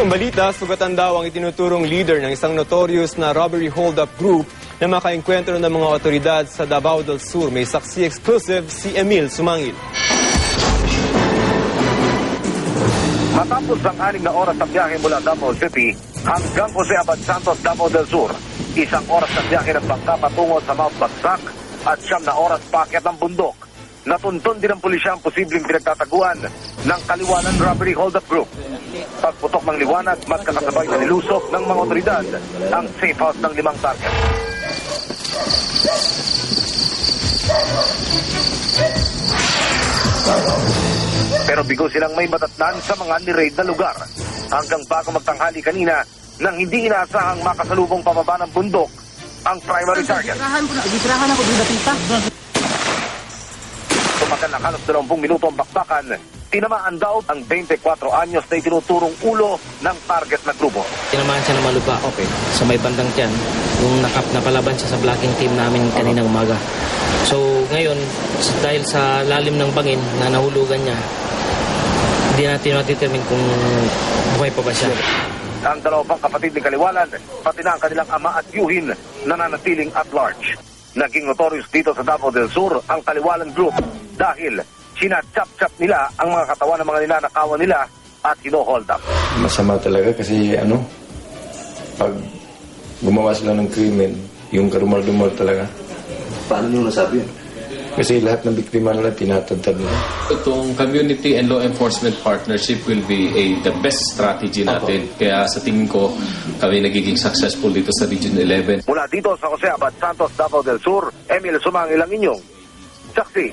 Ibang balita, sugatan daw ang itinuturong leader ng isang notorious na robbery hold-up group na makaengkwentro ng mga otoridad sa Davao del Sur. May saksi exclusive si Emil Sumangil. Matapos ang 6 na oras na biyahe mula Davao City hanggang Jose Abad Santos, Davao del Sur, 1 oras na biyahe ng bangka patungo sa Mount Bagsak at 9 na oras paakyat ng bundok. Natuntun din ng pulisya ang posibleng pinagtataguan ng Kaliwanan Robbery Hold-up Group. Pagputok ng liwanag, mas kakasabay na nilusok ng mga otoridad ang safe house ng 5 target. Pero bigo silang may matatnan sa mga ni-raid na lugar hanggang bago magtanghali kanina nang hindi inaasahang makasalubong pababa ng bundok ang primary target. Gisirahan ako, di batita. Tumagal na halos 20 minuto ang bakbakan. Tinamaan daw ang 24 anyos na itinuturong ulo ng target na grupo. Tinamaan siya ng malupa. Okay. Sa may bandang tiyan, yung napalaban siya sa blocking team namin kaninang umaga. So ngayon, dahil sa lalim ng bangin na nahulugan niya, hindi natin matitirmin kung buhay pa ba siya. Ang 2 pang kapatid ni Kaliwanan, pati na ang kanilang ama at yuhin, nananatiling at large. Naging notorious dito sa Davao del Sur ang Kaliwanan Group dahil sinachap-chap nila ang mga katawan ng mga ninanakawan nila at hino-hold up. Masama talaga kasi pag gumawa sila ng krimen, yung karumal-dumal talaga. Paano nyo nasabi yun? Kasi lahat ng biktima nila tinatantad nila. Itong community and law enforcement partnership will be the best strategy natin. Kaya sa tingin ko, kami nagiging successful dito sa Region 11. Mula dito sa Jose Abad Santos, Davao del Sur, Emil Sumangil ang inyong saksi.